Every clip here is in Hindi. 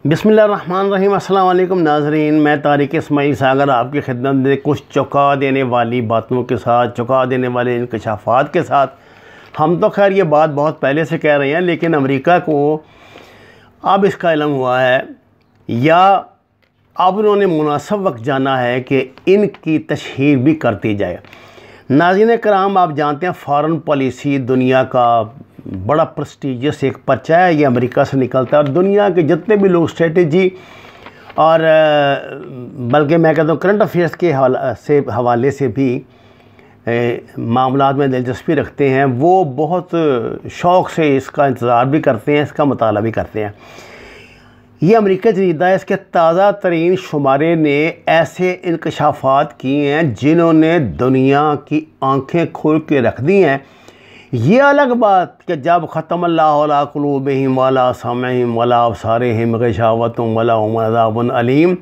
बिस्मिल्लाहिर्रहमानिर्रहीम। अस्सलाम वालेकुम नाज़रीन, मैं तारिक इस्माइल सागर आपकी खिदमत में कुछ चौंका देने वाली बातों के साथ, चौंका देने वाले इंकशाफात के साथ। हम तो खैर ये बात बहुत पहले से कह रहे हैं, लेकिन अमेरिका को अब इसका इल्म हुआ है या अब उन्होंने मुनासिब वक्त जाना है कि इनकी तशहीर भी करती जाए। नाज़रीन कराम, आप जानते हैं फ़ॉरेन पॉलिसी दुनिया का बड़ा प्रेस्टीजियस एक पर्चा है, ये अमेरिका से निकलता है और दुनिया के जितने भी लोग स्ट्रेटजी और बल्कि मैं कहता हूँ करंट अफेयर्स के हवाले से भी मामलात में दिलचस्पी रखते हैं, वो बहुत शौक़ से इसका इंतज़ार भी करते हैं, इसका मुताला भी करते हैं। ये अमेरिका जरीदा है, इसके ताज़ा तरीन शुमारे ने ऐसे इंकशाफात किए हैं जिन्होंने दुनिया की आँखें खोल के रख दी हैं। ये अलग बात कि जब ख़त्म अल्लाहु अला क़ुलूबिहिम वला समइहिम वला अबसारिहिम ग़िशावतुम वलहुम अज़ाबुन अलीम,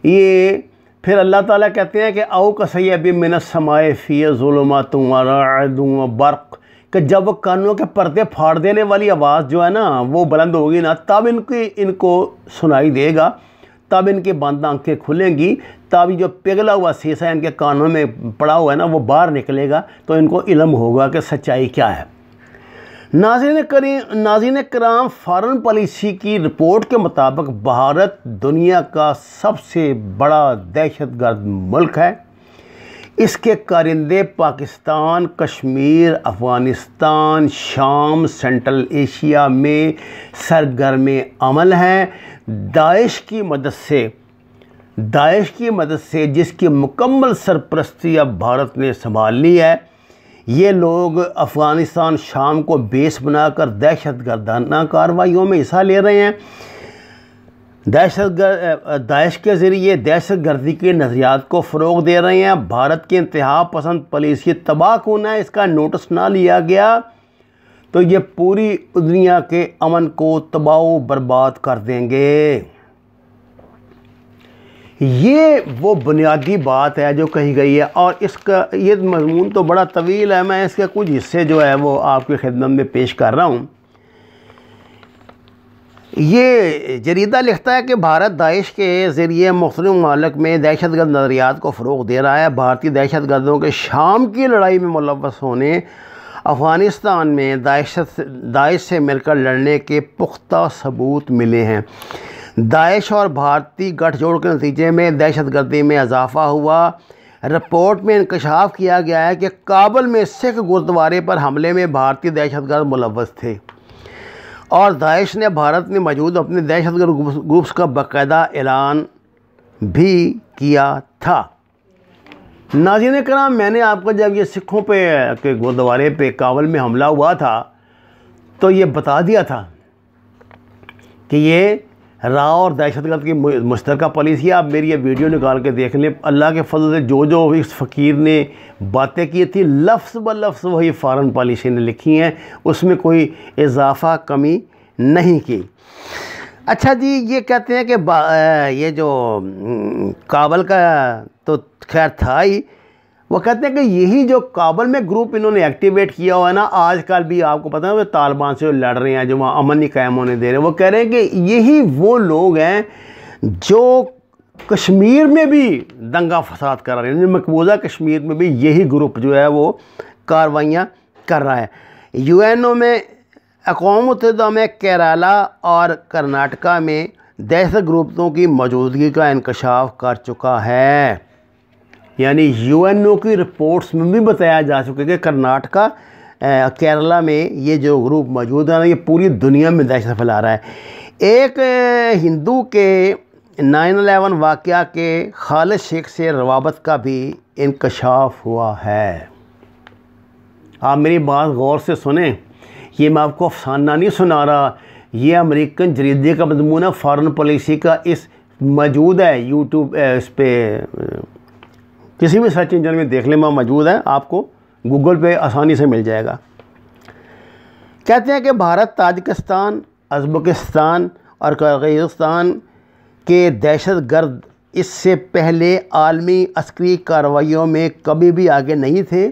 ये फिर अल्लाह ताला कहते हैं कि औ कसय्यबिम मिनस समाए फ़ीही ज़ुलुमातुन व रअदुन व बर्क़, कि जब कानों के पर्दे फाड़ देने वाली आवाज़ जो है ना वो बुलंद होगी ना, तब इनको सुनाई देगा, तब इनकी बंद आँखें खुलेंगी, तब जो पिघला हुआ शीशा इनके कानों में पड़ा हुआ है ना वो बाहर निकलेगा, तो इनको इल्म होगा कि सच्चाई क्या है। नाज़रीन कराम, फ़ॉरेन पॉलिसी की रिपोर्ट के मुताबिक भारत दुनिया का सबसे बड़ा दहशतगर्द मुल्क है। इसके कारिंदे पाकिस्तान, कश्मीर, अफ़गानिस्तान, शाम, सेंट्रल एशिया में सरगर्म अमल हैं। दाइश की मदद से जिसकी मुकम्मल सरपरस्ती अब भारत ने संभाल ली है, ये लोग अफ़गानिस्तान, शाम को बेस बनाकर दहशतगर्दाना कार्रवाइयों में हिस्सा ले रहे हैं। दाइश के ज़रिए दहशतगर्दी के नज़रियात को फ़रोग़ दे रहे हैं। भारत की इंतहा पसंद पॉलिसी तबाह कौन है, इसका नोटिस ना लिया गया तो ये पूरी दुनिया के अमन को तबाह बर्बाद कर देंगे। ये वो बुनियादी बात है जो कही गई है और इसका ये मज़मून तो बड़ा तवील है, मैं इसके कुछ हिस्से जो है वो आपकी खिदमत में पेश कर रहा हूँ। ये जरीदा लिखता है कि भारत दाइश के ज़रिए मुख्तलिफ ममालिक में दहशतगर्द नज़रियात को फ़रोग़ दे रहा है। भारतीय दहशतगर्दों के शाम की लड़ाई में मुलव्वस होने, अफ़गानिस्तान में दाइश से मिलकर लड़ने के पुख्ता सबूत मिले हैं। दाइश और भारतीय गठजोड़ के नतीजे में दहशतगर्दी में इजाफ़ा हुआ। रिपोर्ट में इंकशाफ किया गया है कि काबुल में सिख गुरुद्वारे पर हमले में भारतीय दहशतगर्द मुलव्वस थे और दाइश ने भारत में मौजूद अपने दहशतगर्द ग्रुप्स का बाकायदा ऐलान भी किया था। नाज़रीन कराम, मैंने आपको जब ये सिखों के गुरुद्वारे पे काबुल में हमला हुआ था तो ये बता दिया था कि ये राव और दहशतगर्द की मुश्तरका पॉलिसी है। आप मेरी ये वीडियो निकाल के देख लें। अल्लाह के फजल से जो इस फ़कीर ने बातें की थी लफ्ज़ ब लफ्ज़ वही फ़ॉरेन पॉलिसी ने लिखी हैं, उसमें कोई इजाफ़ा कमी नहीं की। अच्छा जी, ये कहते हैं कि ये जो काबुल का तो खैर था ही, वो कहते हैं कि यही जो काबुल में ग्रुप इन्होंने एक्टिवेट किया हुआ है ना, आजकल भी आपको पता है वो तालिबान से लड़ रहे हैं, जो वहाँ अमन नहीं कायम होने दे रहे हैं, वो कह रहे हैं कि यही वो लोग हैं जो कश्मीर में भी दंगा फसाद कर रहे हैं। मकबूजा कश्मीर में भी यही ग्रुप जो है वो कार्रवाइयाँ कर रहा है। यूएनओ में, अक़वाम मुत्तहिदा में केरला और कर्नाटका में दहशत ग्रुपों की मौजूदगी का इंकशाफ कर चुका है। यानी यूएनओ की रिपोर्ट्स में भी बताया जा चुका है कि कर्नाटका, केरला में ये जो ग्रुप मौजूद है ना, ये पूरी दुनिया में दहशत फैला रहा है। एक हिंदू के 9/11 वाक़या के खालिद शेख से रवाबत का भी इंकशाफ हुआ है। आप मेरी बात गौर से सुने, ये मैं आपको अफसाना नहीं सुना रहा, ये अमेरिकन जरीदे का मज़मून है, फ़ॉरेन पॉलिसी का। इस मौजूद है यूट्यूब, इस पर किसी भी सर्च इंजन में देख लें, मैं मौजूद है, आपको गूगल पे आसानी से मिल जाएगा। कहते हैं कि भारत, ताजिकिस्तान, उज़्बेकिस्तान और किर्गिज़स्तान के दहशतगर्द इससे पहले आलमी अस्करी कार्रवाइयों में कभी भी आगे नहीं थे,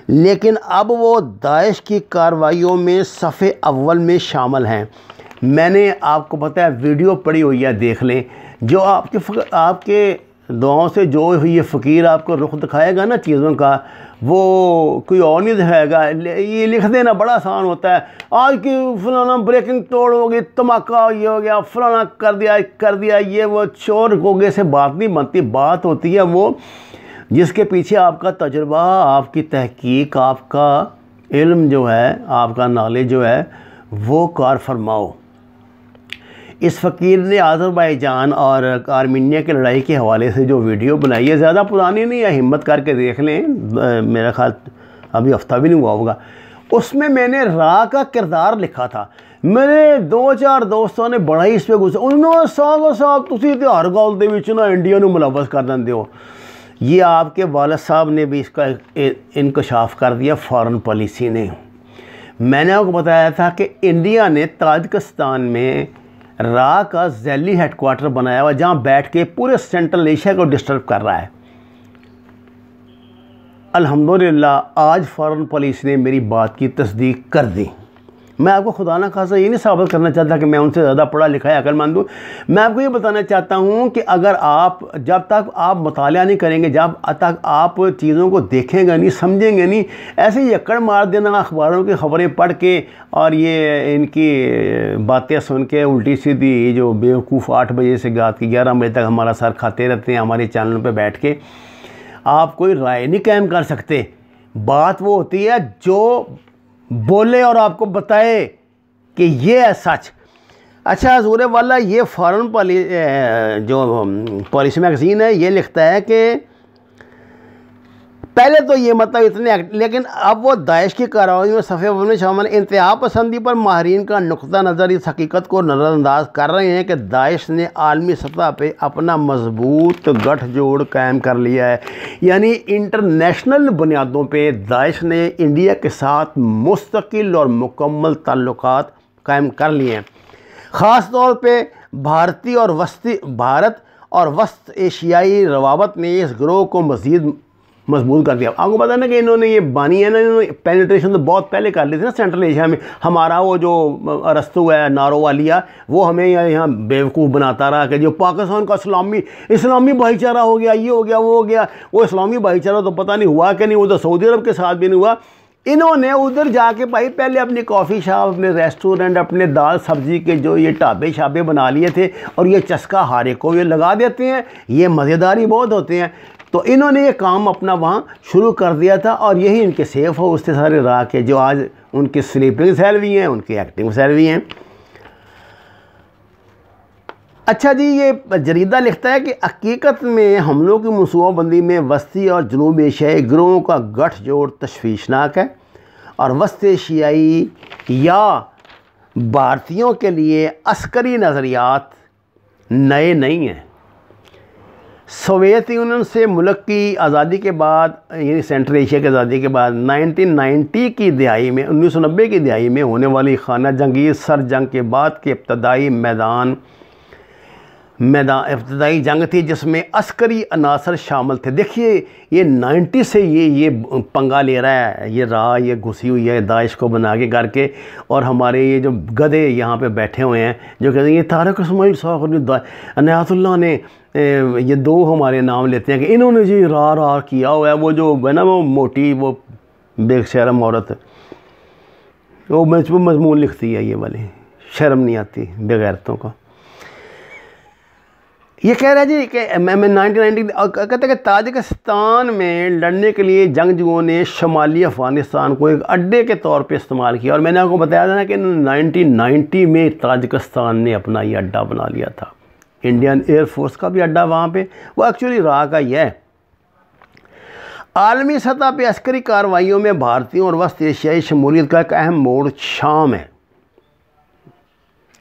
लेकिन अब वो दाइश की कार्रवाइयों में सफ़े अव्वल में शामिल हैं। मैंने आपको पता है वीडियो पड़ी हुई है, देख लें। जो आपके दुआओं से जो ये फ़कीर आपको रुख दिखाएगा ना चीज़ों का, वो कोई और नहीं दिखाएगा। ये लिख देना बड़ा आसान होता है, आज की फलाना ब्रेकिंग तोड़ हो गई, धमाका ये हो गया, फलाना कर दिया ये वो। चोर गोगे से बात नहीं बनती। बात होती है वो जिसके पीछे आपका तजुर्बा, आपकी तहकीक, आपका इल्म जो है, आपका नॉलेज जो है, वो कार फरमाओ। इस फ़कीर ने आज़रबाईजान और आर्मीनिया की लड़ाई के हवाले से जो वीडियो बनाई है, ज़्यादा पुरानी नहीं है, हिम्मत करके देख लें, मेरा ख्याल अभी हफ्ता भी नहीं हुआ होगा। उसमें मैंने रा का किरदार लिखा था। मेरे 2-4 दोस्तों ने बड़ा ही इस पर गुस्सा, उन्होंने साहब तुसी त्यौहार गल दे विच ना इंडिया नूं मुलव्वस कर देंदे हो। ये आपके वालिद साहब ने भी इसका इंकशाफ कर दिया, फॉरेन पॉलिसी ने। मैंने आपको बताया था कि इंडिया ने ताजिकिस्तान में रा का जैली हेडक्वार्टर बनाया हुआ, जहाँ बैठ के पूरे सेंट्रल एशिया को डिस्टर्ब कर रहा है। अल्हम्दुलिल्लाह आज फॉरेन पॉलिसी ने मेरी बात की तस्दीक कर दी। मैं आपको खुदा ना खासा ये नहीं साबित करना चाहता कि मैं उनसे ज़्यादा पढ़ा लिखा है, अक्लमंद हूँ। मैं आपको ये बताना चाहता हूँ कि अगर आप जब तक आप मुताला नहीं करेंगे, जब तक आप चीज़ों को देखेंगे नहीं, समझेंगे नहीं, ऐसे ही यक्कड़ मार देना अखबारों की खबरें पढ़ के और ये इनकी बातें सुन के उल्टी सीधी, जो बेवकूफ़ 8 बजे से रात के 11 बजे तक हमारा सर खाते रहते हैं हमारे चैनल पर बैठ के, आप कोई राय नहीं कायम कर सकते। बात वो होती है जो बोले और आपको बताए कि ये है सच। अच्छा हज़ूर वाला, ये फॉरेन पॉलिसी मैगज़ीन है, ये लिखता है कि पहले तो ये मतलब इतने, लेकिन अब वो दाइश की कार्रवाई में सफ़े में शामिल इंतहा पसंदी पर माहरीन का नुक्ता नज़र इस हकीकत को नज़रअंदाज कर रहे हैं कि दाइश ने आलमी सतह पे अपना मजबूत गठजोड़ कायम कर लिया है। यानी इंटरनेशनल बुनियादों पे दाइश ने इंडिया के साथ मुस्तकिल और मुकम्मल ताल्लुकात कायम कर लिए हैं। ख़ास तौर पे भारत और वस्त एशियाई रवाबत ने इस गिरोह को मज़ीद मजबूत कर दिया। आपको पता ना कि इन्होंने ये बानी है ना, इन्होंने पेनिट्रेशन तो बहुत पहले कर ली थी ना सेंट्रल एशिया में। हमारा वो जो अरस्तु है नारो वालिया, वो हमें यहाँ बेवकूफ़ बनाता रहा कि जो पाकिस्तान का इस्लामी भाईचारा हो गया, ये हो गया, वो हो गया। वो इस्लामी भाईचारा तो पता नहीं हुआ कि नहीं, उधर सऊदी अरब के साथ भी नहीं हुआ। इन्होंने उधर जाके भाई पहले अपनी कॉफ़ी शॉप, अपने रेस्टोरेंट, अपने दाल सब्ज़ी के जो ये ढाबे शाबे बना लिए थे, और ये चस्का हारे को ये लगा देते हैं। ये मज़ेदारी बहुत होते हैं। तो इन्होंने ये काम अपना वहाँ शुरू कर दिया था, और यही इनके सेफ हाउस थे सारे राह के, जो आज उनकी स्लीपिंग सेल भी हैं, उनकी एक्टिंग सेल भी हैं। अच्छा जी, ये जरीदा लिखता है कि हकीकत में हमलों की मनसूबाबंदी में वस्ती और जनूब एशियाई गिरोहों का गठजोड़ तशवीशनाक है, और वस्त एशियाई या भारतीयों के लिए अस्करी नज़रियात नए नहीं हैं। सोवियत यूनियन से मुल्क की आज़ादी के बाद, यानी सेंट्रल एशिया की आज़ादी के बाद 1990 की दिहाई में, 1990 की दिहाई में होने वाली खाना जंगी सर जंग के बाद के इब्तदाई जंग थी, जिसमें अस्करी अनासर शामिल थे। देखिए ये 90 से ये पंगा ले रहा है, ये घुसी हुई है दाइश को बना के करके, और हमारे ये जो गधे यहाँ पे बैठे हुए हैं जो कहते हैं ये तारिक इस्माइल साहब अनायतुल्लाह ने ये दो हमारे नाम लेते हैं कि इन्होंने जी रा किया हुआ है। वो जो है ना, वो मोटी, वो बेशरम औरत, वो मजमून लिखती है, ये वाली शर्म नहीं आती बेगैरतों को। ये कह रहा है जी कि मैं 1990 कहते हैं कि ताजिकिस्तान में लड़ने के लिए जंगजुओं ने शुमाली अफ़गानिस्तान को एक अड्डे के तौर पे इस्तेमाल किया, और मैंने आपको बताया था ना कि 1990 में ताजिकिस्तान ने अपना ये अड्डा बना लिया था। इंडियन एयरफोर्स का भी अड्डा वहाँ पे, वो एक्चुअली राह का ही है। आलमी सतह पे अस्करी कार्रवाइयों में भारतीयों और वस्त एशियाई शमूलियत का एक अहम मोड़ शाम है।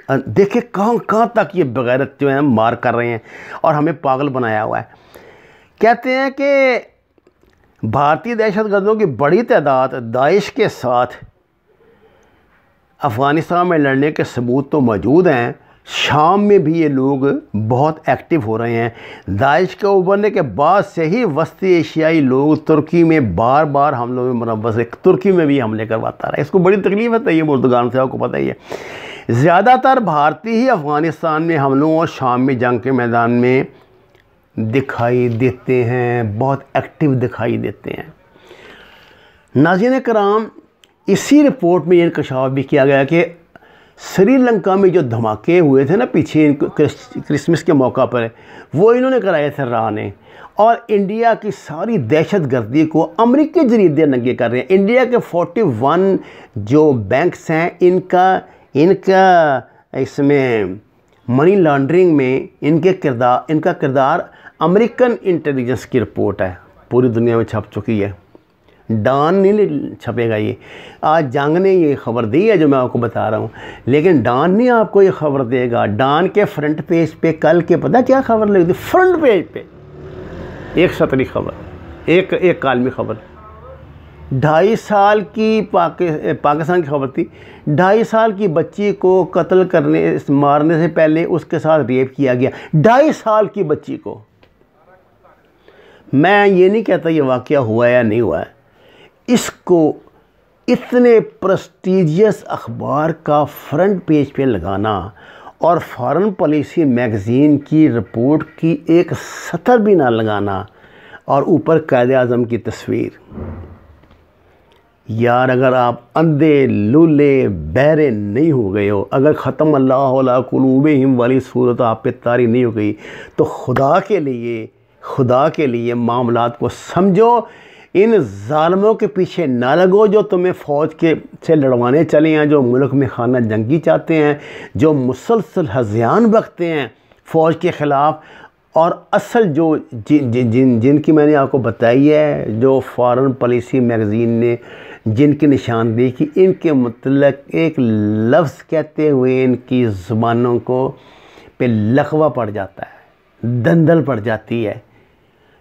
देखिए कहाँ तक ये बगैरत जो है मार कर रहे हैं और हमें पागल बनाया हुआ है। कहते हैं कि भारतीय दहशतगर्दों की बड़ी तादाद दाइश के साथ अफ़गानिस्तान में लड़ने के सबूत तो मौजूद हैं, शाम में भी ये लोग बहुत एक्टिव हो रहे हैं। दाइश के उभरने के बाद से ही वस्ती एशियाई लोग तुर्की में बार बार हमलों में मुलव्वस है, तुर्की में भी हमले करवाता रहा। इसको बड़ी तकलीफ है तैयब उर्दगान से, आपको पता ही है। ज़्यादातर भारतीय ही अफ़गानिस्तान में हमलों और शाम में जंग के मैदान में दिखाई देते हैं, बहुत एक्टिव दिखाई देते हैं। नाज़रीन कराम, इसी रिपोर्ट में ये इंकशाफ भी किया गया कि श्रीलंका में जो धमाके हुए थे ना पीछे क्रिसमस के मौका पर, वो इन्होंने कराए थे रा ने, और इंडिया की सारी दहशत गर्दी को अमेरिकी जरीदे नंगे कर रहे हैं। इंडिया के 41 जो बैंक्स हैं, इनका इसमें मनी लॉन्ड्रिंग में इनका किरदार अमेरिकन इंटेलिजेंस की रिपोर्ट है, पूरी दुनिया में छप चुकी है। डॉन नहीं छपेगा ये, आज जंग ने ये ख़बर दी है जो मैं आपको बता रहा हूँ, लेकिन डॉन नहीं आपको ये ख़बर देगा। डॉन के फ्रंट पेज पे कल के पता क्या खबर लगी थी? फ्रंट पेज पे एक सतरी खबर, एक कालमी खबर, 2.5 साल की पाकिस्तान की खबर थी। 2.5 साल की बच्ची को कत्ल मारने से पहले उसके साथ रेप किया गया। 2.5 साल की बच्ची को। मैं ये नहीं कहता ये वाक़या हुआ या नहीं हुआ है, इसको इतने प्रेस्टीजियस अखबार का फ्रंट पेज पे लगाना और फॉरेन पॉलिसी मैगज़ीन की रिपोर्ट की एक सतर भी ना लगाना और ऊपर कायद-ए-आज़म की तस्वीर। यार, अगर आप अंधे लूले बहरे नहीं हो गए हो, अगर ख़त्म अल्लाह अला कुलूबिहिम वाली सूरत आप पे तारी नहीं हो गई, तो खुदा के लिए मामलात को समझो। इन ज़ालिमों के पीछे ना लगो जो तुम्हें फ़ौज से लड़वाने चले हैं, जो मुल्क में खाना जंगी चाहते हैं, जो मुसलसल हज़यान बकते हैं फ़ौज के ख़िलाफ़। और असल जो जिनकी मैंने आपको बताई है, जो फॉरेन पॉलिसी मैगज़ीन ने जिनकी निशानदेही की, इनके मतलब एक लफ्ज़ कहते हुए इनकी ज़ुबानों को पे लकवा पड़ जाता है, दंदल पड़ जाती है।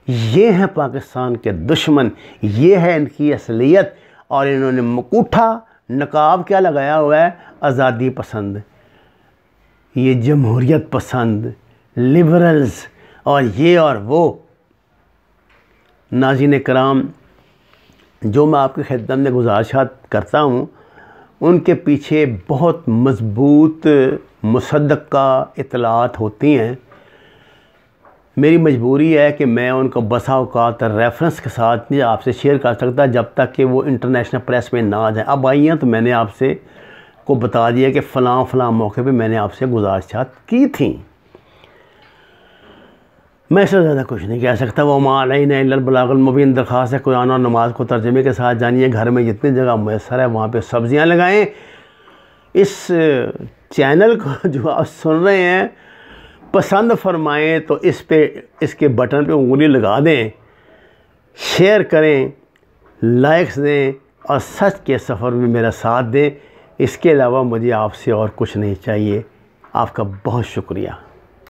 ये हैं पाकिस्तान के दुश्मन, ये है इनकी असलियत। और इन्होंने मुकुठा नकाब क्या लगाया हुआ है? आज़ादी पसंद, ये जमहूरियत पसंद, लिबरल्स और ये और वो। नाज़रीन कराम, जो मैं आपकी खिदमत में गुज़ारिशात करता हूँ, उनके पीछे बहुत मज़बूत मुसद्दक़ा इत्तलात होती हैं। मेरी मजबूरी है कि मैं उनको बसा औकात रेफरेंस के साथ नहीं आपसे शेयर कर सकता जब तक कि वो इंटरनेशनल प्रेस में ना आ जाए। अब आई हैं तो मैंने आपसे को बता दिया कि फ़लाँ मौके पे मैंने आपसे गुज़ारिशात की थी। मैं इससे ज़्यादा कुछ नहीं कह सकता। वो मा अलैना इल्लल बलागुल मुबीन। दरख्वास्त है कुरान और नमाज को तर्जुमे के साथ जानिए। घर में जितनी जगह मैसर है वहाँ पे सब्ज़ियाँ लगाएं। इस चैनल को जो आप सुन रहे हैं पसंद फरमाएं तो इसके बटन पे उंगली लगा दें, शेयर करें, लाइक्स दें और सच के सफ़र में मेरा साथ दें। इसके अलावा मुझे आपसे और कुछ नहीं चाहिए। आपका बहुत शुक्रिया।